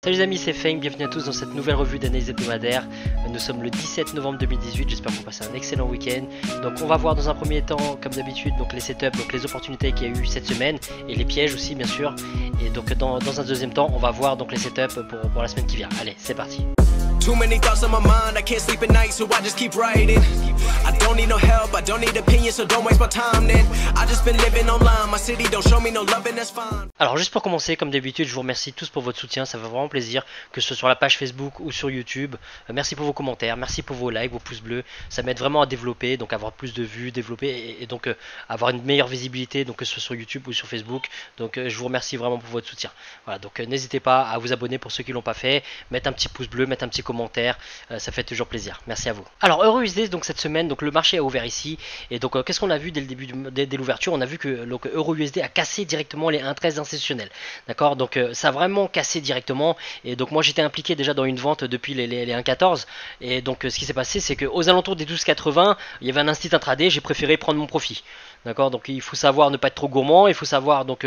Salut les amis, c'est Fame, bienvenue à tous dans cette nouvelle revue d'analyse hebdomadaire. Nous sommes le 17 novembre 2018, j'espère que vous passez un excellent week-end. Donc on va voir dans un premier temps, comme d'habitude, donc les setups, donc les opportunités qu'il y a eu cette semaine et les pièges aussi bien sûr. Et donc dans un deuxième temps, on va voir donc les setups pour la semaine qui vient. Allez, c'est parti. Too many thoughts on my mind, I can't sleep at night, so I just keep writing. I don't need no help, I don't need opinions, so don't waste my time then. I just been living online, my city don't show me no love and that's fine. Alors juste pour commencer, comme d'habitude, je vous remercie tous pour votre soutien, ça fait vraiment plaisir, que ce soit sur la page Facebook ou sur YouTube. Merci pour vos commentaires, merci pour vos likes, vos pouces bleus, ça m'aide vraiment à développer, donc avoir plus de vues, développer et donc avoir une meilleure visibilité, donc que ce soit sur YouTube ou sur Facebook. Donc je vous remercie vraiment pour votre soutien. Voilà, donc n'hésitez pas à vous abonner pour ceux qui l'ont pas fait, mettre un petit pouce bleu, mettre un petit commentaire, ça fait toujours plaisir. Merci à vous. Alors EURUSD, donc cette semaine, donc le marché a ouvert ici et donc qu'est-ce qu'on a vu dès le début dès l'ouverture? On a vu que EURUSD a cassé directement les 1,13 institutionnels. D'accord, donc ça a vraiment cassé directement et donc moi j'étais impliqué déjà dans une vente depuis les 1,14 et donc ce qui s'est passé c'est qu'aux alentours des 12,80 il y avait un instinct intraday, j'ai préféré prendre mon profit. D'accord, donc il faut savoir ne pas être trop gourmand, il faut savoir donc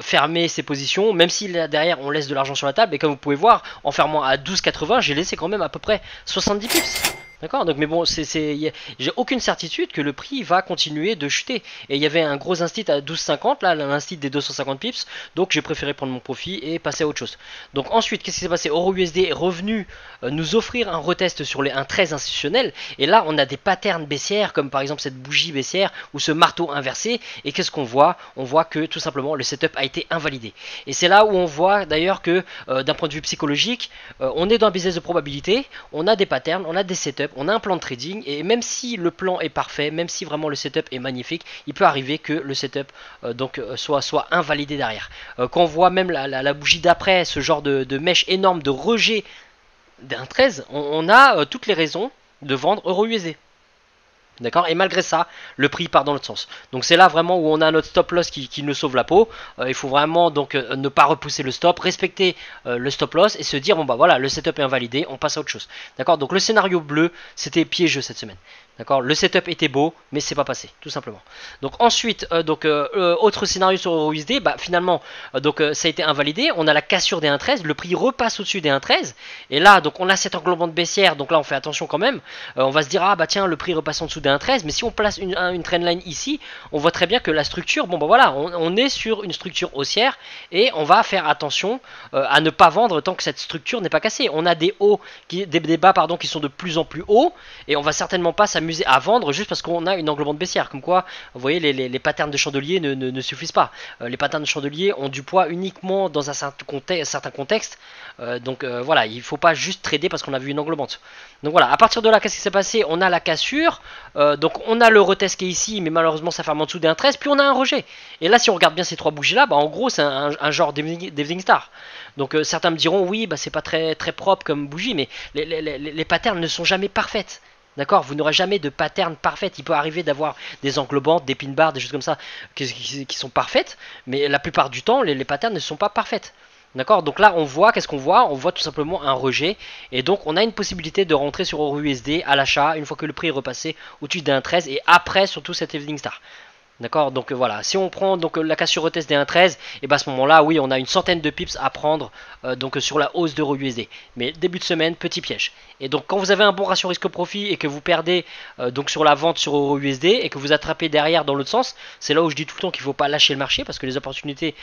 fermer ses positions, même si là, derrière on laisse de l'argent sur la table. Et comme vous pouvez voir, en fermant à 12,80, j'ai laissé quand même à peu près 70 pips. D'accord, donc mais bon, j'ai aucune certitude que le prix va continuer de chuter. Et il y avait un gros instit à 12,50, là, l'instit des 250 pips, donc j'ai préféré prendre mon profit et passer à autre chose. Donc ensuite, qu'est-ce qui s'est passé? EURUSD est revenu nous offrir un retest sur les 1,13 institutionnels. Et là, on a des patterns baissières, comme par exemple cette bougie baissière ou ce marteau inversé. Et qu'est-ce qu'on voit? On voit que tout simplement le setup a été invalidé. Et c'est là où on voit d'ailleurs que d'un point de vue psychologique, on est dans un business de probabilité, on a des patterns, on a des setups, on a un plan de trading et même si le plan est parfait, même si vraiment le setup est magnifique, il peut arriver que le setup soit invalidé derrière. Quand on voit même la bougie d'après, ce genre de mèche énorme de rejet d'un 13, on a toutes les raisons de vendre EURUSD. D'accord, et malgré ça, le prix part dans l'autre sens. Donc c'est là vraiment où on a notre stop loss qui nous sauve la peau. Il faut vraiment donc ne pas repousser le stop, respecter le stop loss et se dire bon bah voilà, le setup est invalidé, on passe à autre chose. D'accord, donc le scénario bleu, c'était piégeux cette semaine. D'accord, le setup était beau, mais c'est pas passé, tout simplement. Donc ensuite, autre scénario sur EURUSD, bah finalement, ça a été invalidé. On a la cassure des 1,13, le prix repasse au-dessus des 1,13, et là, donc on a cette englobante baissière. Donc là, on fait attention quand même. On va se dire ah bah tiens, le prix repasse en dessous des 1,13, mais si on place une trendline ici, on voit très bien que la structure, bon bah voilà, on est sur une structure haussière et on va faire attention à ne pas vendre tant que cette structure n'est pas cassée. On a des hauts, des bas pardon, qui sont de plus en plus hauts, et on va certainement pas s'amuser à vendre juste parce qu'on a une englobante baissière. Comme quoi, vous voyez, les patterns de chandelier ne suffisent pas. Les patterns de chandelier ont du poids uniquement dans un certain contexte. Voilà, il ne faut pas juste trader parce qu'on a vu une englobante. Donc voilà, à partir de là, qu'est-ce qui s'est passé? On a la cassure, donc on a le retest qui est ici, mais malheureusement ça ferme en dessous des 1,13, puis on a un rejet. Et là, si on regarde bien ces trois bougies là, bah en gros c'est un genre d'evening star. Donc certains me diront oui, bah c'est pas très propre comme bougie, mais les patterns ne sont jamais parfaites. D'accord, vous n'aurez jamais de pattern parfait. Il peut arriver d'avoir des englobantes, des pin bars, des choses comme ça qui sont parfaites, mais la plupart du temps, les patterns ne sont pas parfaites. D'accord, donc là on voit, qu'est-ce qu'on voit? On voit tout simplement un rejet, et donc on a une possibilité de rentrer sur EURUSD à l'achat une fois que le prix est repassé au-dessus d'un 13 et après surtout cette Evening Star. D'accord, donc voilà, si on prend donc la cassure retest des 1,13, et ben à ce moment-là, oui, on a une centaine de pips à prendre sur la hausse de EURUSD. Mais début de semaine, petit piège. Et donc quand vous avez un bon ratio risque-profit et que vous perdez donc sur la vente sur EURUSD et que vous attrapez derrière dans l'autre sens, c'est là où je dis tout le temps qu'il ne faut pas lâcher le marché parce que les opportunités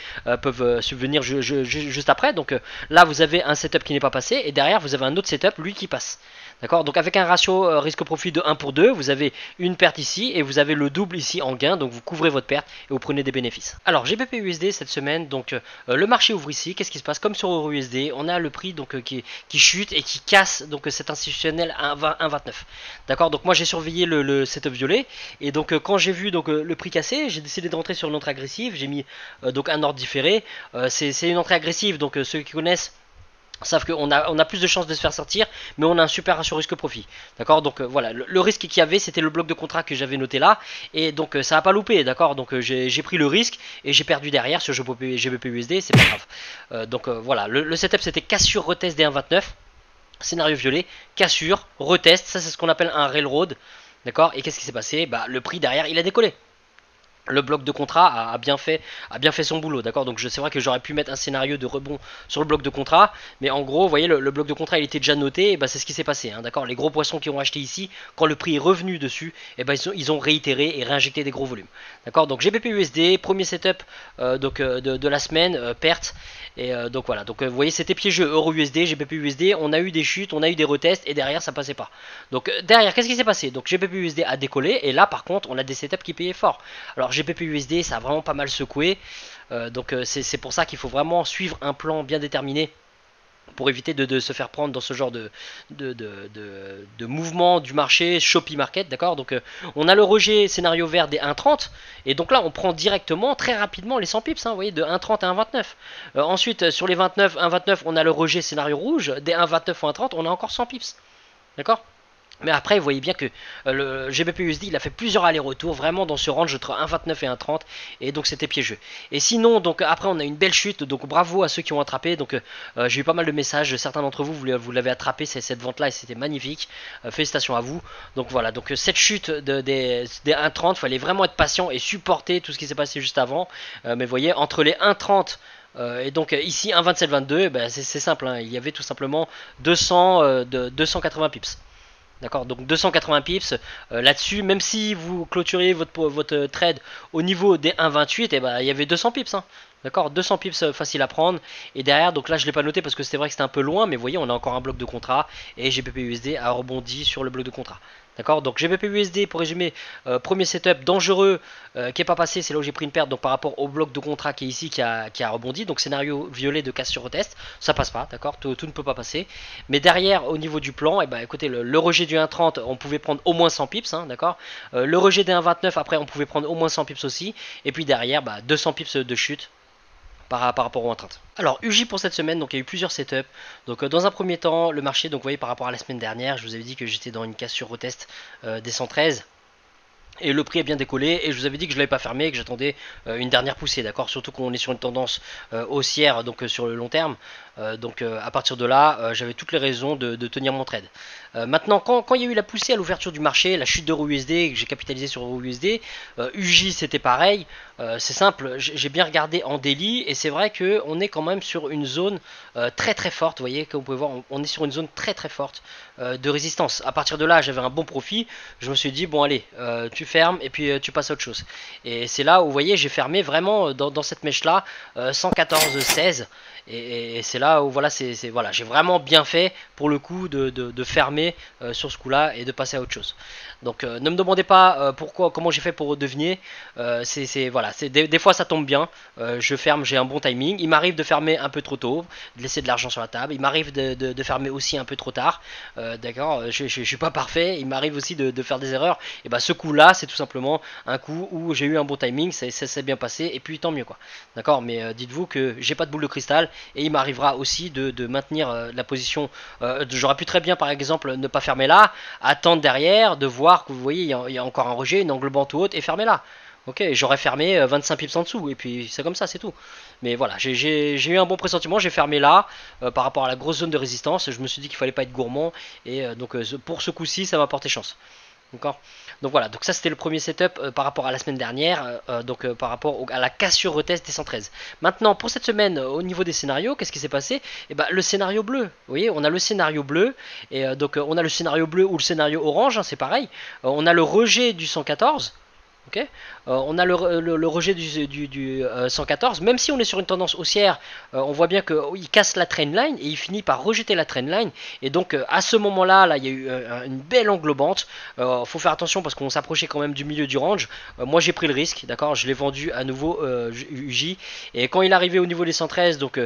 peuvent subvenir juste après. Donc là, vous avez un setup qui n'est pas passé et derrière, vous avez un autre setup, lui, qui passe. D'accord, donc avec un ratio risque-profit de 1 pour 2, vous avez une perte ici et vous avez le double ici en gain, donc vous couvrez votre perte et vous prenez des bénéfices. Alors GBP/USD cette semaine, donc le marché ouvre ici, qu'est-ce qui se passe? Comme sur EURUSD, on a le prix donc qui chute et qui casse donc cet institutionnel à 1,29. D'accord, donc moi j'ai surveillé le setup violet et donc quand j'ai vu donc le prix cassé, j'ai décidé de rentrer sur une entrée agressive, j'ai mis donc un ordre différé. C'est une entrée agressive, donc ceux qui connaissent savent qu'on a plus de chances de se faire sortir, mais on a un super ratio risque-profit. D'accord, donc voilà, le risque qu'il y avait, c'était le bloc de contrat que j'avais noté là, et donc ça n'a pas loupé, d'accord, donc j'ai pris le risque, et j'ai perdu derrière sur GBP/USD, c'est pas grave. Voilà, le setup c'était cassure retest des 1,29, scénario violet, cassure, retest, ça c'est ce qu'on appelle un railroad, d'accord, et qu'est-ce qui s'est passé? Bah le prix derrière, il a décollé. le bloc de contrat a bien fait son boulot, d'accord. Donc c'est vrai que j'aurais pu mettre un scénario de rebond sur le bloc de contrat, mais en gros, vous voyez, le bloc de contrat il était déjà noté, et bah c'est ce qui s'est passé, hein, d'accord. Les gros poissons qui ont acheté ici, quand le prix est revenu dessus, et bah ils ont réitéré et réinjecté des gros volumes, d'accord. Donc GBP USD, premier setup de la semaine, perte. Et donc voilà, donc vous voyez, c'était piégeux. Euro USD, GBP USD, on a eu des chutes, on a eu des retests, et derrière ça passait pas. Donc derrière, qu'est-ce qui s'est passé? Donc GBP USD a décollé, et là par contre on a des setups qui payaient fort. Alors GBP USD, ça a vraiment pas mal secoué, donc c'est pour ça qu'il faut vraiment suivre un plan bien déterminé pour éviter de se faire prendre dans ce genre de mouvement du marché, Shopee Market, d'accord. Donc on a le rejet scénario vert des 1,30, et donc là on prend directement, très rapidement, les 100 pips, hein, vous voyez, de 1,30 à 1,29. Ensuite, sur les 29, 1,29, on a le rejet scénario rouge, des 1,29 ou 1,30, on a encore 100 pips, d'accord. Mais après, vous voyez bien que le GBP USD, il a fait plusieurs allers-retours, vraiment dans ce range entre 1,29 et 1,30, et donc c'était piégeux. Et sinon, donc après, on a une belle chute, donc bravo à ceux qui ont attrapé. Donc j'ai eu pas mal de messages, certains d'entre vous, vous l'avez attrapé, cette vente-là, et c'était magnifique. Félicitations à vous. Donc voilà, donc cette chute des 1,30, il fallait vraiment être patient et supporter tout ce qui s'est passé juste avant. Mais vous voyez, entre les 1,30 et donc ici 1,2722, ben, c'est simple, hein, il y avait tout simplement 280 pips. D'accord, donc 280 pips là-dessus, même si vous clôturiez votre trade au niveau des 1,28, et ben il y avait 200 pips, hein. D'accord, 200 pips facile à prendre. Et derrière, donc là je l'ai pas noté parce que c'était vrai que c'était un peu loin, mais vous voyez, on a encore un bloc de contrat et GBP USD a rebondi sur le bloc de contrat. D'accord, donc GBP USD, pour résumer, premier setup dangereux qui n'est pas passé, c'est là où j'ai pris une perte, donc par rapport au bloc de contrat qui est ici, qui a rebondi, donc scénario violet de casse sur retest, ça passe pas, d'accord, tout ne peut pas passer. Mais derrière, au niveau du plan, et ben écoutez, le rejet du 1,30, on pouvait prendre au moins 100 pips, hein, d'accord. Le rejet des 1,29, après on pouvait prendre au moins 100 pips aussi, et puis derrière, 200 pips de chute par rapport au 1,30. Alors UJ pour cette semaine, donc il y a eu plusieurs setups. Donc dans un premier temps, le marché, donc vous voyez par rapport à la semaine dernière, je vous avais dit que j'étais dans une casse sur retest des 113. Et le prix a bien décollé, et je vous avais dit que je ne l'avais pas fermé et que j'attendais une dernière poussée, d'accord. Surtout qu'on est sur une tendance haussière, donc sur le long terme. Donc à partir de là, j'avais toutes les raisons de tenir mon trade. Maintenant, quand il y a eu la poussée à l'ouverture du marché, la chute d'Euro USD, que j'ai capitalisé sur Euro USD, UJ c'était pareil. C'est simple, j'ai bien regardé en daily, et c'est vrai qu'on est quand même sur une zone très très forte. Vous voyez, comme vous pouvez voir, on est sur une zone très très forte de résistance. À partir de là, j'avais un bon profit. Je me suis dit, bon allez, tu fermes et puis tu passes à autre chose. Et c'est là où, vous voyez, j'ai fermé vraiment dans cette mèche là 114,16. Et c'est là où voilà, voilà, j'ai vraiment bien fait pour le coup de fermer sur ce coup là et de passer à autre chose. Donc ne me demandez pas comment j'ai fait pour deviner. Voilà, des fois ça tombe bien. Je ferme, j'ai un bon timing. Il m'arrive de fermer un peu trop tôt, de laisser de l'argent sur la table. Il m'arrive de fermer aussi un peu trop tard. D'accord, je suis pas parfait. Il m'arrive aussi de faire des erreurs. Et bah ce coup là, c'est tout simplement un coup où j'ai eu un bon timing, ça s'est bien passé, et puis tant mieux quoi. D'accord, mais dites-vous que j'ai pas de boule de cristal, et il m'arrivera aussi de maintenir la position. J'aurais pu très bien par exemple ne pas fermer là, attendre derrière, de voir que vous voyez il y a encore un rejet, une englobante ou haute, et fermer là. Ok, j'aurais fermé 25 pips en dessous, et puis c'est comme ça, c'est tout. Mais voilà, j'ai eu un bon pressentiment, j'ai fermé là, par rapport à la grosse zone de résistance. Je me suis dit qu'il fallait pas être gourmand, et donc pour ce coup-ci, ça m'a porté chance. D'accord. Donc voilà, donc ça c'était le premier setup par rapport à la semaine dernière, par rapport à la cassure retest des 113. Maintenant pour cette semaine, au niveau des scénarios, qu'est-ce qui s'est passé? Et ben le scénario bleu, vous voyez, on a le scénario bleu, et donc on a le scénario bleu ou le scénario orange, hein, c'est pareil. On a le rejet du 114. Okay, on a le rejet du 114, même si on est sur une tendance haussière, on voit bien qu'il casse la trendline et il finit par rejeter la trendline. Et donc à ce moment-là, il y a eu une belle englobante. Faut faire attention parce qu'on s'approchait quand même du milieu du range. Moi j'ai pris le risque, d'accord, je l'ai vendu à nouveau UJ. Et quand il est arrivé au niveau des 113, donc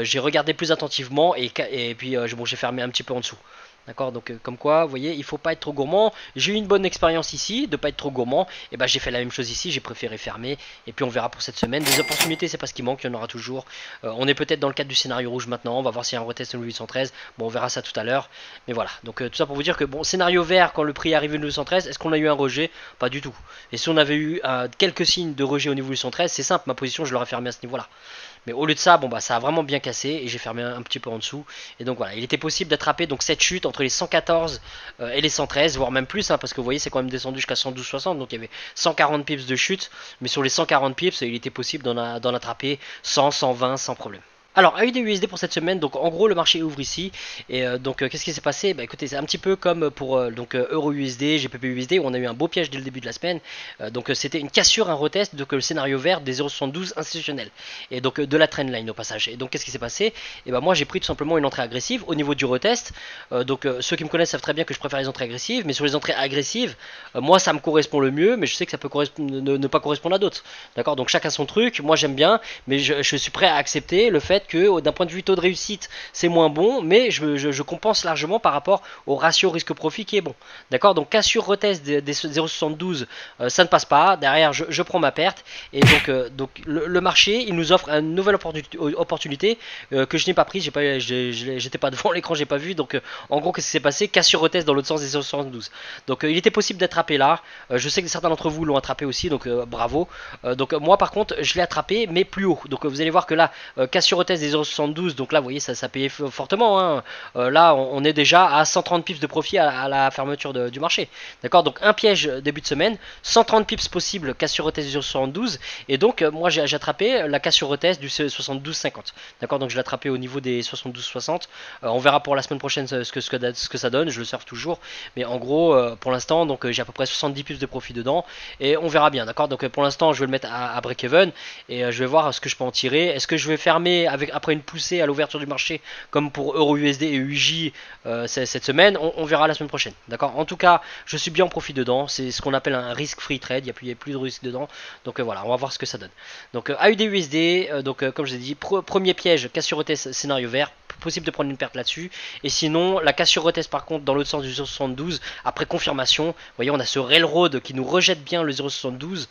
j'ai regardé plus attentivement, et puis bon, j'ai fermé un petit peu en dessous. D'accord, donc comme quoi, vous voyez, il faut pas être trop gourmand. J'ai eu une bonne expérience ici, de pas être trop gourmand. Et ben j'ai fait la même chose ici, j'ai préféré fermer. Et puis on verra pour cette semaine. Des opportunités, c'est pas ce qui manque, il y en aura toujours. On est peut-être dans le cadre du scénario rouge maintenant. On va voir s'il y a un retest au 813. Bon, on verra ça tout à l'heure. Mais voilà, donc tout ça pour vous dire que bon, scénario vert, quand le prix est arrivé au 913, est-ce qu'on a eu un rejet? Pas du tout. Et si on avait eu quelques signes de rejet au niveau du 113, c'est simple, ma position je l'aurais fermée à ce niveau-là. Mais au lieu de ça, bon bah ça a vraiment bien cassé et j'ai fermé un petit peu en dessous. Et donc voilà, il était possible d'attraper donc cette chute entre les 114 et les 113, voire même plus, hein, parce que vous voyez c'est quand même descendu jusqu'à 112,60, donc il y avait 140 pips de chute, mais sur les 140 pips, il était possible d'en attraper 100, 120 sans problème. Alors, AUD-USD pour cette semaine, donc en gros le marché ouvre ici, et qu'est-ce qui s'est passé? Bah écoutez, c'est un petit peu comme pour Euro-USD, GBP-USD, où on a eu un beau piège dès le début de la semaine, c'était une cassure, un retest, donc le scénario vert des 0,72 institutionnels, et donc de la trendline au passage. Et donc qu'est-ce qui s'est passé? Et bah moi j'ai pris tout simplement une entrée agressive au niveau du retest, ceux qui me connaissent savent très bien que je préfère les entrées agressives, mais sur les entrées agressives, moi ça me correspond le mieux, mais je sais que ça peut ne pas correspondre à d'autres, d'accord? Donc chacun son truc, moi j'aime bien, mais je suis prêt à accepter le fait que d'un point de vue taux de réussite c'est moins bon, mais je compense largement par rapport au ratio risque-profit qui est bon, d'accord? Donc cassure retest des 0,72, ça ne passe pas, derrière je prends ma perte, et donc le marché il nous offre une nouvelle opportunité que je n'ai pas prise, j'étais pas devant l'écran, j'ai pas vu, donc en gros qu'est-ce qui s'est passé? Cassure retest dans l'autre sens des 0,72, donc il était possible d'attraper là, je sais que certains d'entre vous l'ont attrapé aussi, donc bravo, donc moi par contre je l'ai attrapé mais plus haut, donc vous allez voir que là cassure retest des 0,72, donc là vous voyez ça payait fortement, hein. Là on est déjà à 130 pips de profit à la fermeture du marché, d'accord? Donc un piège début de semaine, 130 pips possible cassure retest du 0,72, et donc moi j'ai attrapé la cassure retest du 72,50, d'accord? Donc je l'ai attrapé au niveau des 72,60, on verra pour la semaine prochaine ce que ça donne, je le surfe toujours, mais en gros pour l'instant donc j'ai à peu près 70 pips de profit dedans, et on verra bien, d'accord? Donc pour l'instant je vais le mettre à break-even, et je vais voir ce que je peux en tirer. Est-ce que je vais fermer après une poussée à l'ouverture du marché comme pour Euro-USD et UJ cette semaine? On verra la semaine prochaine, d'accord? En tout cas je suis bien en profit dedans, c'est ce qu'on appelle un risk-free trade, il n'y a plus de risque dedans, donc voilà, on va voir ce que ça donne. Donc AUD-USD, comme je vous ai dit, premier piège, cassure retest scénario vert, possible de prendre une perte là-dessus, et sinon la cassure retest par contre dans l'autre sens du 0,72 après confirmation, vous voyez on a ce railroad qui nous rejette bien le 0,72,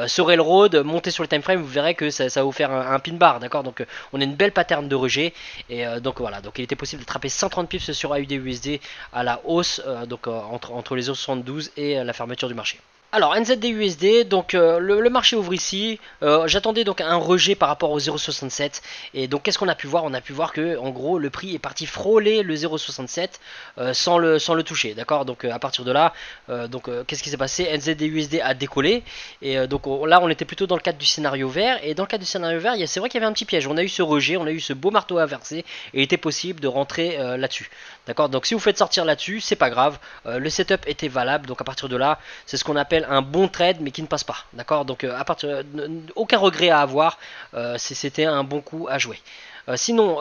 ce railroad monté sur le time frame, vous verrez que ça va vous faire un pin bar, d'accord? Donc on a une belle pattern de rejet, et donc voilà, donc il était possible d'attraper 130 pips sur AUD-USD à la hausse, entre les 0,72 et la fermeture du marché. Alors NZD-USD, donc le marché ouvre ici, j'attendais donc un rejet par rapport au 0,67, et donc qu'est-ce qu'on a pu voir? On a pu voir que en gros le prix est parti frôler le 0,67 sans le toucher, d'accord? Donc à partir de là, qu'est-ce qui s'est passé? NZD-USD a décollé, et donc là on était plutôt dans le cadre du scénario vert, et dans le cadre du scénario vert, c'est vrai qu'il y avait un petit piège, on a eu ce rejet, on a eu ce beau marteau inversé, et il était possible de rentrer là-dessus, d'accord? Donc si vous faites sortir là-dessus, c'est pas grave, le setup était valable, donc à partir de là, c'est ce qu'on appelle un bon trade mais qui ne passe pas, d'accord? Donc aucun regret à avoir, c'était un bon coup à jouer. Sinon,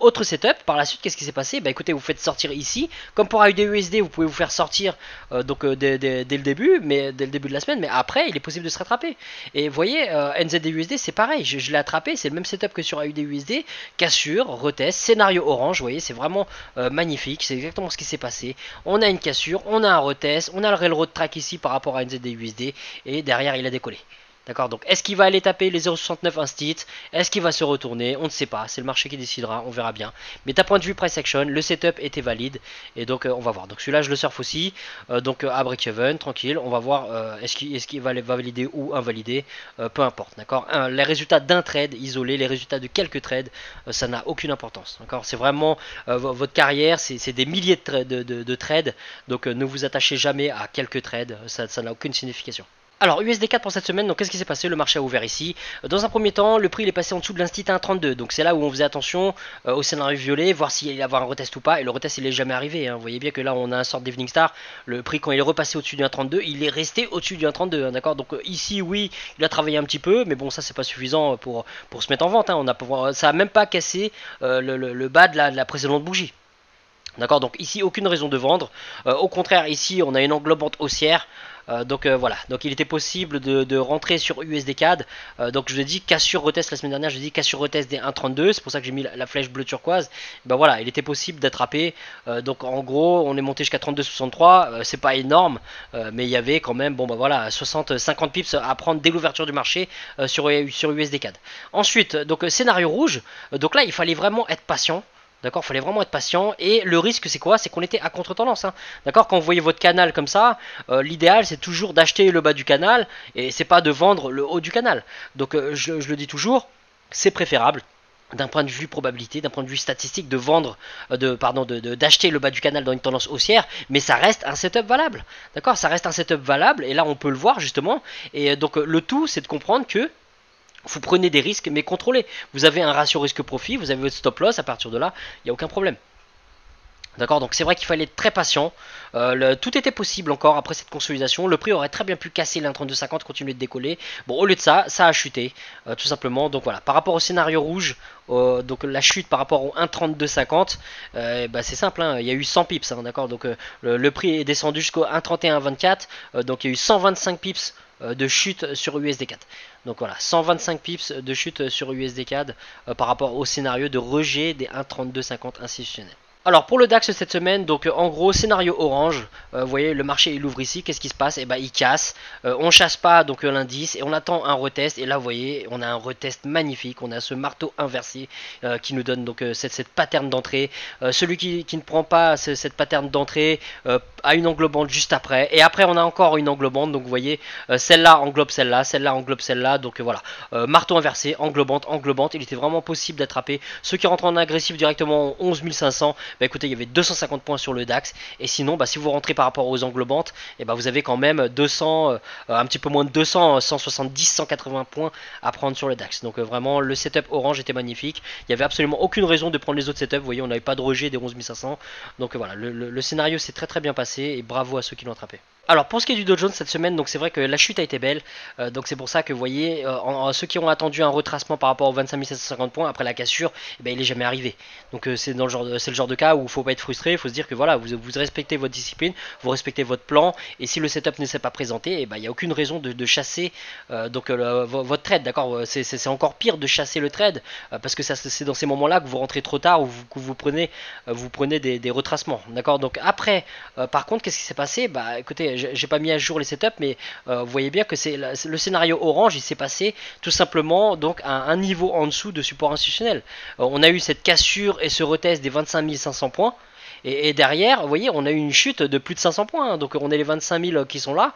autre setup, par la suite, qu'est-ce qui s'est passé? Bah écoutez, vous faites sortir ici, comme pour AUD-USD, vous pouvez vous faire sortir dès le début, dès le début de la semaine, mais après, il est possible de se rattraper. Et vous voyez, NZD-USD, c'est pareil, je l'ai attrapé, c'est le même setup que sur AUD-USD, cassure, retest, scénario orange, vous voyez, c'est vraiment magnifique, c'est exactement ce qui s'est passé. On a une cassure, on a un retest, on a le railroad track ici par rapport à NZD-USD, et derrière, il a décollé. D'accord, donc est-ce qu'il va aller taper les 0,69 instit? Est-ce qu'il va se retourner? On ne sait pas, c'est le marché qui décidera, on verra bien. Mais d'un point de vue price action, le setup était valide, et donc on va voir. Donc celui-là je le surfe aussi, à break-even, tranquille, on va voir est-ce qu'il va valider ou invalider, peu importe, d'accord. Les résultats d'un trade isolé, les résultats de quelques trades, ça n'a aucune importance, d'accord. C'est vraiment votre carrière, c'est des milliers de trades, donc ne vous attachez jamais à quelques trades, ça n'a aucune signification. Alors USD4 pour cette semaine, donc qu'est-ce qui s'est passé? Le marché a ouvert ici. Dans un premier temps, le prix il est passé en dessous de l'instit à 1,32. Donc c'est là où on faisait attention au scénario violet, voir s'il allait avoir un retest ou pas. Et le retest il est jamais arrivé, hein. Vous voyez bien que là on a un sort d'Evening Star. Le prix quand il est repassé au-dessus du 1,32, il est resté au-dessus du 1,32, hein, d'accord. Donc ici oui, il a travaillé un petit peu, mais bon ça c'est pas suffisant pour se mettre en vente, hein. Ça a même pas cassé le bas de la précédente bougie. D'accord, donc ici aucune raison de vendre, au contraire ici on a une englobante haussière, voilà, donc il était possible de rentrer sur USD CAD, donc je vous ai dit cassure retest la semaine dernière, je vous ai dit cassure retest des 1,32, c'est pour ça que j'ai mis la flèche bleu turquoise, ben voilà, il était possible d'attraper, donc en gros on est monté jusqu'à 32,63, c'est pas énorme, mais il y avait quand même, bon ben voilà, 50 pips à prendre dès l'ouverture du marché sur USD CAD. Ensuite, donc scénario rouge, donc là il fallait vraiment être patient. D'accord, il fallait vraiment être patient, et le risque c'est quoi? C'est qu'on était à contre-tendance, hein. D'accord, quand vous voyez votre canal comme ça, l'idéal c'est toujours d'acheter le bas du canal, et c'est pas de vendre le haut du canal. Donc je le dis toujours, c'est préférable d'un point de vue probabilité, d'un point de vue statistique, de vendre, d'acheter le bas du canal dans une tendance haussière, mais ça reste un setup valable, d'accord, ça reste un setup valable, et là on peut le voir justement, et donc le tout c'est de comprendre que vous prenez des risques mais contrôlés, vous avez un ratio risque-profit, vous avez votre stop loss, à partir de là, il n'y a aucun problème. D'accord, donc c'est vrai qu'il fallait être très patient, tout était possible encore après cette consolidation, le prix aurait très bien pu casser l'1,3250, continuer de décoller, bon au lieu de ça, ça a chuté, tout simplement, donc voilà, par rapport au scénario rouge, donc la chute par rapport au 1,3250, bah, c'est simple, hein, il y a eu 100 pips, hein, d'accord, donc le prix est descendu jusqu'au 1,3124, donc il y a eu 125 pips de chute sur USD4. Donc voilà, 125 pips de chute sur USD4 par rapport au scénario de rejet des 1,3250 institutionnels. Alors pour le DAX cette semaine, donc en gros scénario orange, vous voyez le marché il ouvre ici, qu'est-ce qui se passe? Et bah il casse, on chasse pas donc l'indice et on attend un retest, et là vous voyez on a un retest magnifique, on a ce marteau inversé qui nous donne donc cette pattern d'entrée, celui qui ne prend pas cette pattern d'entrée a une englobante juste après, et après on a encore une englobante, donc vous voyez celle-là englobe celle-là, celle-là englobe celle-là, donc voilà, marteau inversé, englobante, englobante, il était vraiment possible d'attraper ceux qui rentrent en agressif directement en 11 500. Bah écoutez, il y avait 250 points sur le DAX, et sinon bah, si vous rentrez par rapport aux englobantes, et bah, vous avez quand même 200, un petit peu moins de 200, 170, 180 points à prendre sur le DAX. Donc vraiment le setup orange était magnifique, il n'y avait absolument aucune raison de prendre les autres setups, vous voyez on n'avait pas de rejet des 11 500, donc voilà, le scénario s'est très bien passé, et bravo à ceux qui l'ont attrapé. Alors pour ce qui est du Dow Jones cette semaine, donc c'est vrai que la chute a été belle, donc c'est pour ça que vous voyez, ceux qui ont attendu un retracement par rapport aux 25 750 points après la cassure, eh ben, il est jamais arrivé. Donc c'est le genre de cas où il ne faut pas être frustré, il faut se dire que voilà, vous respectez votre discipline, vous respectez votre plan, et si le setup ne s'est pas présenté, eh ben, il n'y a aucune raison de chasser votre trade, d'accord. C'est encore pire de chasser le trade, parce que c'est dans ces moments-là que vous rentrez trop tard, ou que vous prenez des retracements, d'accord. Donc après, par contre, qu'est-ce qui s'est passé? Bah écoutez, j'ai pas mis à jour les setups, mais vous voyez bien que c'est le scénario orange, il s'est passé tout simplement donc à un niveau en dessous de support institutionnel. On a eu cette cassure et ce retest des 25 500 points. Et derrière, vous voyez, on a eu une chute de plus de 500 points. Hein. Donc on a les 25 000 qui sont là,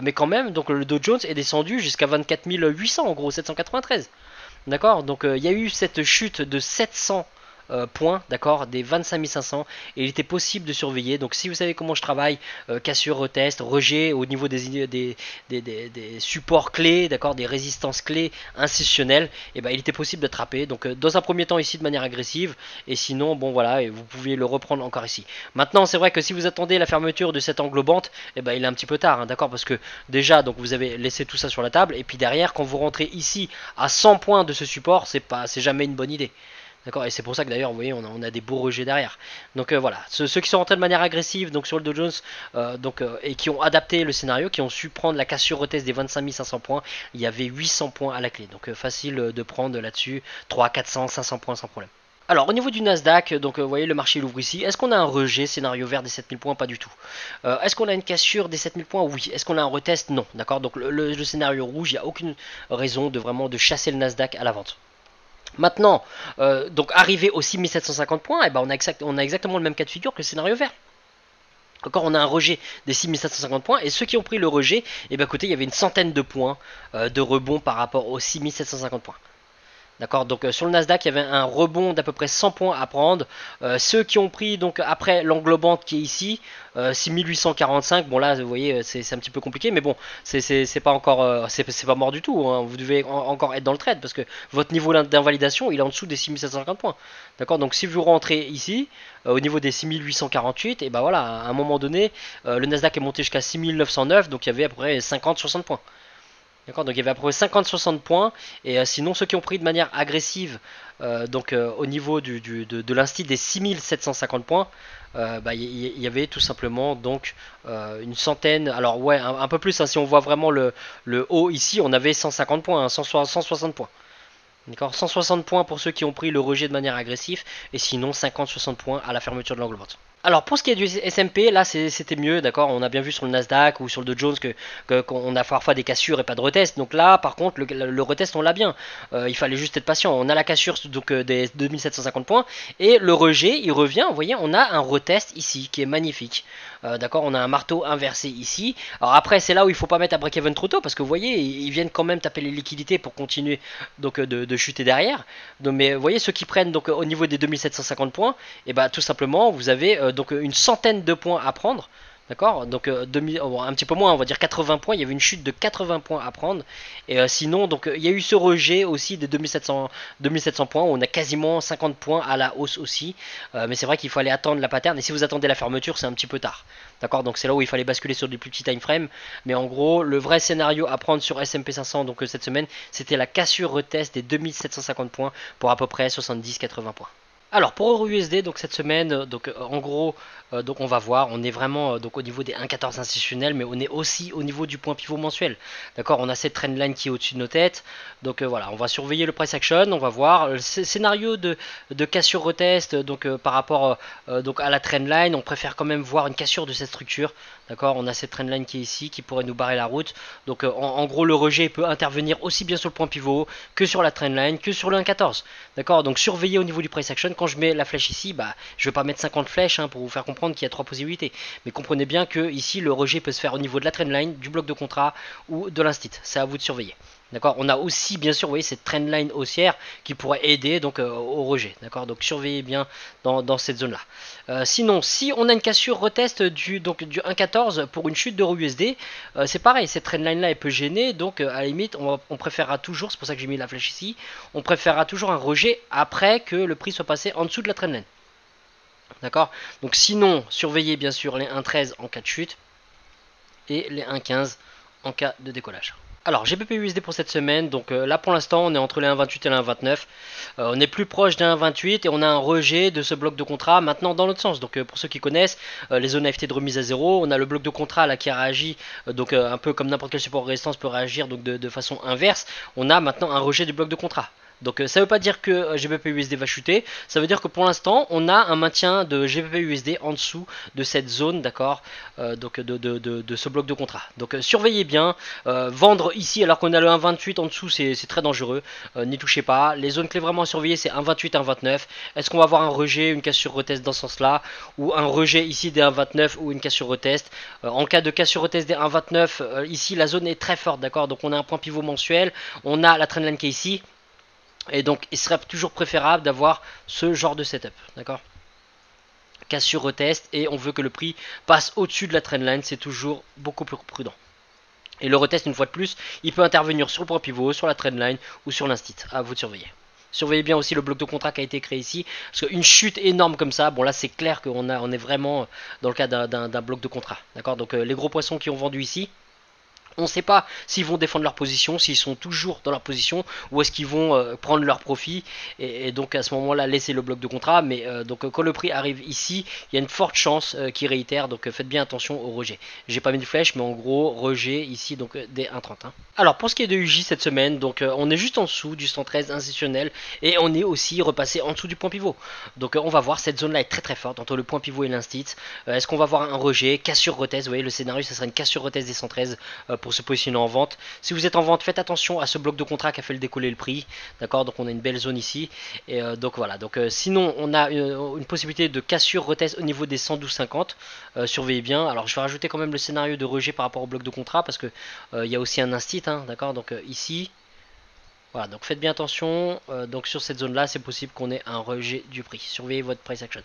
mais quand même, donc le Dow Jones est descendu jusqu'à 24 800, en gros 793. D'accord. Donc il y a eu cette chute de 700 points, d'accord, des 25 500, et il était possible de surveiller. Donc si vous savez comment je travaille, cassure, retest, rejet au niveau des supports clés, d'accord, des résistances clés institutionnelles, et ben il était possible d'attraper. Donc dans un premier temps ici de manière agressive, et sinon bon voilà, et vous pouvez le reprendre encore ici. Maintenant c'est vrai que si vous attendez la fermeture de cette englobante, et ben il est un petit peu tard, hein, d'accord, parce que déjà donc vous avez laissé tout ça sur la table, et puis derrière quand vous rentrez ici à 100 points de ce support, c'est jamais une bonne idée. D'accord, et c'est pour ça que d'ailleurs, vous voyez, on a des beaux rejets derrière. Donc voilà, ceux qui sont rentrés de manière agressive donc sur le Dow Jones et qui ont adapté le scénario, qui ont su prendre la cassure retest des 25 500 points, il y avait 800 points à la clé. Donc facile de prendre là-dessus 300, 400, 500 points sans problème. Alors au niveau du Nasdaq, donc vous voyez le marché l'ouvre ici. Est-ce qu'on a un rejet scénario vert des 7000 points? Pas du tout. Est-ce qu'on a une cassure des 7000 points? Oui. Est-ce qu'on a un retest? Non. D'accord. Donc le scénario rouge, il n'y a aucune raison de chasser le Nasdaq à la vente. Maintenant, donc arrivé aux 6750 points, et ben on a exactement le même cas de figure que le scénario vert. Encore, on a un rejet des 6750 points, et ceux qui ont pris le rejet, et ben écoutez, il y avait une centaine de points de rebond par rapport aux 6750 points. D'accord, donc sur le Nasdaq, il y avait un rebond d'à peu près 100 points à prendre. Ceux qui ont pris donc après l'englobante qui est ici, 6845, bon là vous voyez c'est un petit peu compliqué, mais bon c'est pas encore c'est pas mort du tout, hein. Vous devez encore être dans le trade parce que votre niveau d'invalidation il est en dessous des 6750 points. D'accord, donc si vous rentrez ici au niveau des 6848, et ben voilà, à un moment donné le Nasdaq est monté jusqu'à 6909, donc il y avait à peu près 50-60 points. D'accord, donc il y avait à peu près 50-60 points, et sinon ceux qui ont pris de manière agressive au niveau de l'instit des 6750 points, il y avait tout simplement donc une centaine, alors ouais un peu plus, hein, si on voit vraiment le haut ici, on avait 150 points, hein, 160 points. D'accord, 160 points pour ceux qui ont pris le rejet de manière agressive, et sinon 50-60 points à la fermeture de l'englobante. Alors pour ce qui est du S&P, là c'était mieux, d'accord, on a bien vu sur le Nasdaq ou sur le Dow Jones qu'on a parfois des cassures et pas de retest. Donc là par contre le retest on l'a bien, il fallait juste être patient. On a la cassure donc, des 2750 points, et le rejet il revient, vous voyez, on a un retest ici qui est magnifique. D'accord, on a un marteau inversé ici. Alors après c'est là où il faut pas mettre à break-even trop tôt, parce que vous voyez ils viennent quand même taper les liquidités pour continuer donc de de chuter derrière. Donc, mais vous voyez ceux qui prennent donc au niveau des 2750 points, et bah tout simplement vous avez donc une centaine de points à prendre. D'accord, donc un petit peu moins, on va dire 80 points. Il y avait une chute de 80 points à prendre. Et sinon, donc il y a eu ce rejet aussi des 2700 points. Où on a quasiment 50 points à la hausse aussi. Mais c'est vrai qu'il faut aller attendre la pattern. Et si vous attendez la fermeture, c'est un petit peu tard. D'accord, donc c'est là où il fallait basculer sur des plus petits time frames. Mais en gros, le vrai scénario à prendre sur S&P 500 donc cette semaine, c'était la cassure retest des 2750 points pour à peu près 70-80 points. Alors pour EURUSD, donc cette semaine, donc en gros, donc on va voir, on est vraiment donc au niveau des 1,14 institutionnels, mais on est aussi au niveau du point pivot mensuel. D'accord, on a cette trendline qui est au-dessus de nos têtes. Donc voilà, on va surveiller le price action, on va voir le scénario de cassure retest. Donc par rapport donc à la trendline, on préfère quand même voir une cassure de cette structure. D'accord, on a cette trendline qui est ici, qui pourrait nous barrer la route. Donc en gros, le rejet peut intervenir aussi bien sur le point pivot que sur la trendline, que sur le 1,14. D'accord, donc surveillez au niveau du price action. Quand je mets la flèche ici, bah, je ne vais pas mettre 50 flèches pour vous faire comprendre qu'il y a 3 possibilités. Mais comprenez bien que ici, le rejet peut se faire au niveau de la trendline, du bloc de contrat ou de l'instit. C'est à vous de surveiller. D'accord, on a aussi bien sûr, vous voyez, cette trendline haussière qui pourrait aider donc au rejet. D'accord, donc surveillez bien dans cette zone là. Sinon, si on a une cassure retest du 1,14 pour une chute d'EURUSD, c'est pareil, cette trendline là elle peut gêner. Donc à la limite, on préférera toujours, c'est pour ça que j'ai mis la flèche ici, on préférera toujours un rejet après que le prix soit passé en dessous de la trendline. D'accord, donc sinon, surveillez bien sûr les 1,13 en cas de chute et les 1,15 en cas de décollage. Alors GBP/USD pour cette semaine, donc là pour l'instant on est entre les 1,28 et les 1,29. On est plus proche d'un 1,28 et on a un rejet de ce bloc de contrat maintenant dans l'autre sens. Donc pour ceux qui connaissent les zones AFT de remise à zéro, on a le bloc de contrat là qui a réagi, donc un peu comme n'importe quel support de résistance peut réagir donc de façon inverse. On a maintenant un rejet du bloc de contrat. Donc ça ne veut pas dire que GBP/USD va chuter, ça veut dire que pour l'instant on a un maintien de GBP/USD en dessous de cette zone, d'accord, donc de ce bloc de contrat. Donc surveillez bien, vendre ici alors qu'on a le 1,28 en dessous c'est très dangereux, n'y touchez pas. Les zones clés vraiment à surveiller c'est 1,28, 1,29. Est-ce qu'on va avoir un rejet, une cassure retest dans ce sens là, ou un rejet ici des 1,29 ou une cassure retest. En cas de cassure retest des 1,29, ici la zone est très forte, d'accord, donc on a un point pivot mensuel, on a la trendline qui est ici. Et donc il serait toujours préférable d'avoir ce genre de setup, d'accord, cassure retest, et on veut que le prix passe au-dessus de la trendline, c'est toujours beaucoup plus prudent. Et le retest, une fois de plus, il peut intervenir sur le point pivot, sur la trendline ou sur l'instit, à vous de surveiller. Surveillez bien aussi le bloc de contrat qui a été créé ici, parce qu'une chute énorme comme ça, bon là c'est clair qu'on est vraiment dans le cas d'un bloc de contrat, d'accord. Donc les gros poissons qui ont vendu ici, on ne sait pas s'ils vont défendre leur position, s'ils sont toujours dans leur position, ou est-ce qu'ils vont prendre leur profit et donc à ce moment-là laisser le bloc de contrat. Mais donc quand le prix arrive ici, il y a une forte chance qu'il réitère, donc faites bien attention au rejet. J'ai pas mis de flèche, mais en gros rejet ici donc des 1,30. Alors pour ce qui est de UJ cette semaine, donc on est juste en dessous du 113 institutionnel et on est aussi repassé en dessous du point pivot. Donc on va voir, cette zone-là est très très forte entre le point pivot et l'instit. Est-ce qu'on va voir un rejet, cassure retest? Vous voyez le scénario, ça sera une cassure retest des 113 pour se positionner en vente. Si vous êtes en vente, faites attention à ce bloc de contrat qui a fait le décoller le prix, d'accord. Donc on a une belle zone ici et donc voilà. Donc sinon on a une possibilité de cassure retest au niveau des 112,50. Surveillez bien. Alors je vais rajouter quand même le scénario de rejet par rapport au bloc de contrat parce que il y a aussi un instit, hein, d'accord. Donc ici voilà, donc faites bien attention, donc sur cette zone là c'est possible qu'on ait un rejet du prix, surveillez votre price action.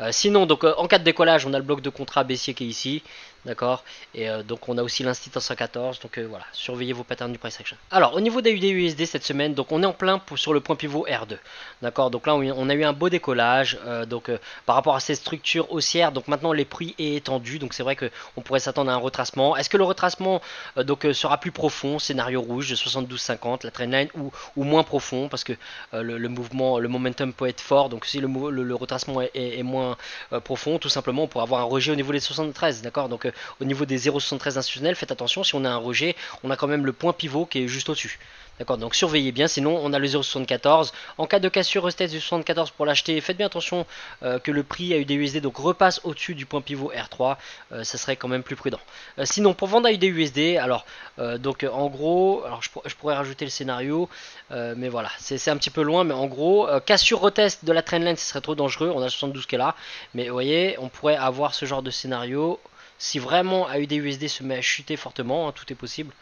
Sinon donc en cas de décollage on a le bloc de contrat baissier qui est ici, d'accord, et donc on a aussi l'instit en 114, donc voilà, surveillez vos patterns du price action. Alors au niveau des USD cette semaine, donc on est en plein sur le point pivot R2, d'accord, donc là on a eu un beau décollage, donc par rapport à cette structure haussière, donc maintenant les prix est étendu, donc c'est vrai qu'on pourrait s'attendre à un retracement. Est-ce que le retracement donc sera plus profond, scénario rouge de 72,50, la trendline, ou moins profond parce que le mouvement, le momentum peut être fort, donc si le retracement est moins profond, tout simplement on pourrait avoir un rejet au niveau des 73, d'accord. Donc au niveau des 0,73 institutionnels, faites attention, si on a un rejet, on a quand même le point pivot qui est juste au-dessus. D'accord, donc surveillez bien, sinon on a le 0,74. En cas de cassure retest du 74 pour l'acheter, faites bien attention que le prix à USD donc repasse au-dessus du point pivot R3, ça serait quand même plus prudent. Sinon pour vendre à USD, alors donc en gros, alors je pourrais rajouter le scénario, mais voilà, c'est un petit peu loin, mais en gros, cassure retest de la trendline, ce serait trop dangereux, on a 72 qui est là, mais vous voyez, on pourrait avoir ce genre de scénario, si vraiment à USD se met à chuter fortement, hein, tout est possible.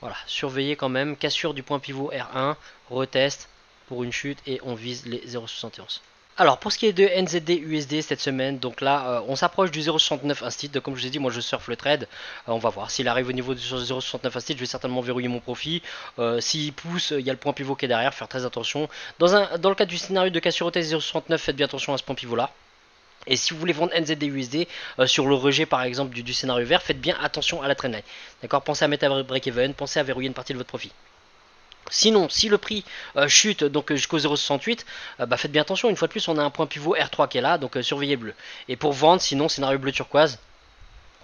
Voilà, surveillez quand même, cassure du point pivot R1, retest, pour une chute et on vise les 0,71. Alors pour ce qui est de NZD USD cette semaine, donc là on s'approche du 0,69 instit. Donc comme je vous ai dit, moi je surfe le trade, on va voir s'il arrive au niveau du 0,69 instit, je vais certainement verrouiller mon profit. S'il pousse, il y a le point pivot qui est derrière, faire très attention. Dans le cas du scénario de cassure au test 0,69, faites bien attention à ce point pivot là. Et si vous voulez vendre NZD USD sur le rejet par exemple du scénario vert, faites bien attention à la trendline. D'accord, pensez à mettre un break-even, pensez à verrouiller une partie de votre profit. Sinon, si le prix chute donc jusqu'au 0,68, faites bien attention, une fois de plus on a un point pivot R3 qui est là, donc surveillez bleu. Et pour vendre, sinon scénario bleu turquoise,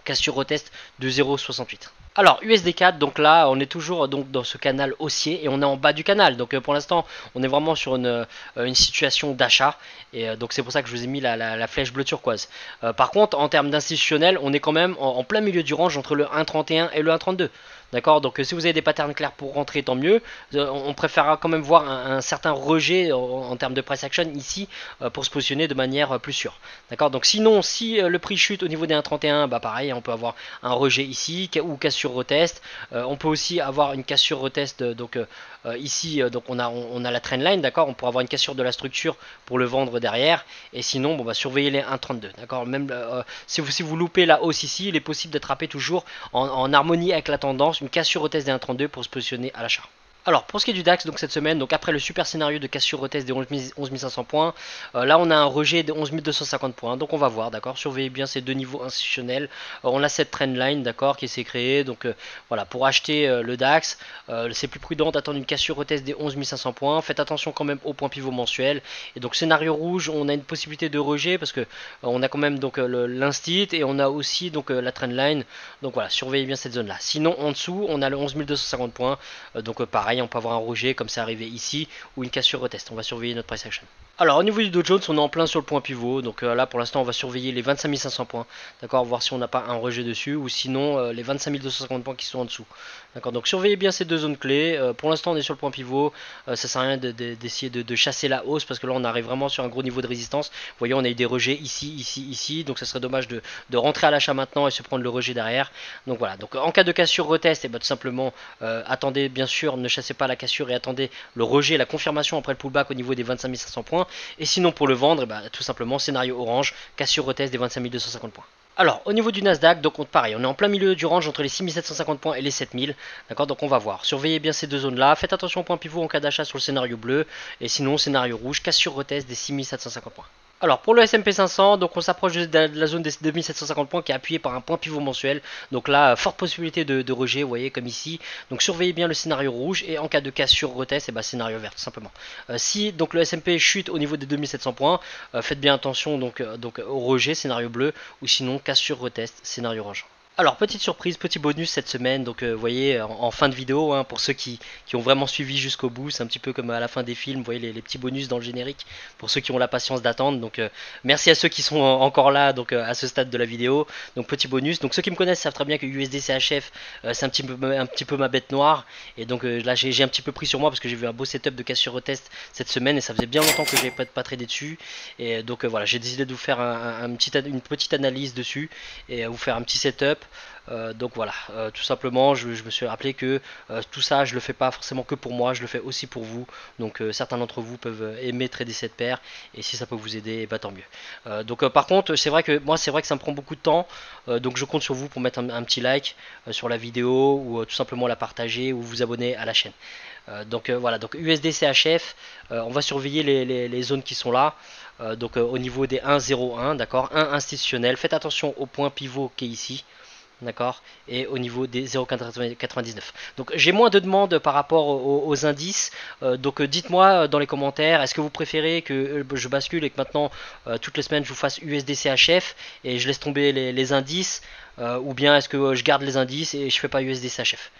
cassure retest de 0,68. Alors USD4, donc là on est toujours donc dans ce canal haussier et on est en bas du canal, donc pour l'instant on est vraiment sur une situation d'achat et donc c'est pour ça que je vous ai mis la flèche bleu turquoise. Par contre en termes d'institutionnel, on est quand même en plein milieu du range entre le 1,31 et le 1,32. D'accord, donc si vous avez des patterns clairs pour rentrer, tant mieux. On préférera quand même voir un certain rejet en termes de price action ici pour se positionner de manière plus sûre. D'accord, donc sinon, si le prix chute au niveau des 1,31, pareil, on peut avoir un rejet ici ou cassure retest. On peut aussi avoir une cassure retest, donc ici, donc on a la trendline, d'accord. On pourra avoir une cassure de la structure pour le vendre derrière. Et sinon, surveillez les 1,32, d'accord. Même si vous loupez la hausse ici, il est possible d'attraper toujours en harmonie avec la tendance une cassure au test des 1,32 pour se positionner à l'achat. Alors pour ce qui est du DAX, donc cette semaine, donc après le super scénario de cassure au test des 11 500 points, là on a un rejet de 11 250 points, donc on va voir, d'accord, surveillez bien ces deux niveaux institutionnels. On a cette trendline, d'accord, qui s'est créée, donc voilà, pour acheter le DAX, c'est plus prudent d'attendre une cassure au test des 11 500 points, faites attention quand même au point pivot mensuel, et donc scénario rouge, on a une possibilité de rejet, parce que on a quand même donc l'instit, et on a aussi donc la trendline, donc voilà, surveillez bien cette zone là. Sinon en dessous, on a le 11 250 points, donc pareil, on peut avoir un rejet comme c'est arrivé ici ou une cassure retest. On va surveiller notre price action. Alors au niveau du Dow Jones, on est en plein sur le point pivot, donc là pour l'instant on va surveiller les 25 500 points, d'accord, voir si on n'a pas un rejet dessus ou sinon les 25 250 points qui sont en dessous, d'accord. Donc surveillez bien ces deux zones clés. Pour l'instant on est sur le point pivot, ça sert à rien d'essayer de chasser la hausse parce que là on arrive vraiment sur un gros niveau de résistance. Vous voyez, on a eu des rejets ici, donc ça serait dommage de rentrer à l'achat maintenant et se prendre le rejet derrière. Donc voilà, donc en cas de cassure retest, et tout simplement attendez, bien sûr, ne chassez pas la cassure et attendez le rejet, la confirmation après le pullback au niveau des 25 500 points. Et sinon pour le vendre, tout simplement scénario orange, cassure retest des 25 250 points. Alors au niveau du Nasdaq, donc pareil, on est en plein milieu du range entre les 6750 points et les 7000, d'accord, donc on va voir, surveillez bien ces deux zones là, faites attention au point pivot en cas d'achat sur le scénario bleu, et sinon scénario rouge, cassure retest des 6750 points. Alors pour le S&P 500, donc on s'approche de la zone des 2750 points qui est appuyée par un point pivot mensuel. Donc là, forte possibilité de rejet, vous voyez, comme ici. Donc surveillez bien le scénario rouge et en cas de cassure retest, scénario vert tout simplement. Si donc le S&P chute au niveau des 2700 points, faites bien attention donc au rejet, scénario bleu, ou sinon cassure retest, scénario orange. Alors petite surprise, petit bonus cette semaine, donc vous voyez en fin de vidéo, hein, pour ceux qui ont vraiment suivi jusqu'au bout, c'est un petit peu comme à la fin des films, vous voyez les petits bonus dans le générique, pour ceux qui ont la patience d'attendre, donc merci à ceux qui sont encore là donc à ce stade de la vidéo, donc petit bonus, donc ceux qui me connaissent savent très bien que USD CHF c'est un petit peu ma bête noire, et donc là j'ai un petit peu pris sur moi parce que j'ai vu un beau setup de cassure retest cette semaine et ça faisait bien longtemps que j'avais pas tradé dessus, et donc voilà, j'ai décidé de vous faire une petite analyse dessus et vous faire un petit setup. Donc voilà, tout simplement je me suis rappelé que tout ça je le fais pas forcément que pour moi, je le fais aussi pour vous, donc certains d'entre vous peuvent aimer trader cette paire et si ça peut vous aider, tant mieux. Donc par contre c'est vrai que moi ça me prend beaucoup de temps, donc je compte sur vous pour mettre un petit like sur la vidéo ou tout simplement la partager ou vous abonner à la chaîne. Donc voilà, donc USD CHF, on va surveiller les zones qui sont là. Donc au niveau des 1,01, d'accord, 1 institutionnel, faites attention au point pivot qui est ici, d'accord, et au niveau des 0,99. Donc j'ai moins de demandes par rapport aux indices, donc dites-moi dans les commentaires, est-ce que vous préférez que je bascule et que maintenant toutes les semaines je vous fasse USD CHF et je laisse tomber les indices, ou bien est-ce que je garde les indices et je fais pas USD CHF.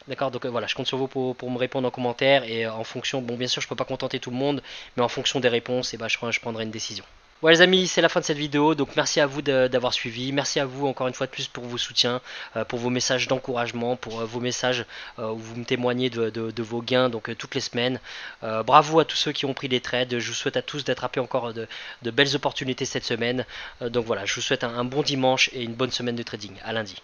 D'accord, donc voilà, je compte sur vous pour me répondre en commentaire et en fonction, bon bien sûr je peux pas contenter tout le monde, mais en fonction des réponses, je prendrai une décision. Voilà les amis, c'est la fin de cette vidéo, donc merci à vous d'avoir suivi, merci à vous encore une fois de plus pour vos soutiens, pour vos messages d'encouragement, pour vos messages où vous me témoignez de vos gains donc toutes les semaines. Bravo à tous ceux qui ont pris des trades, je vous souhaite à tous d'attraper encore de belles opportunités cette semaine. Donc voilà, je vous souhaite un bon dimanche et une bonne semaine de trading, à lundi.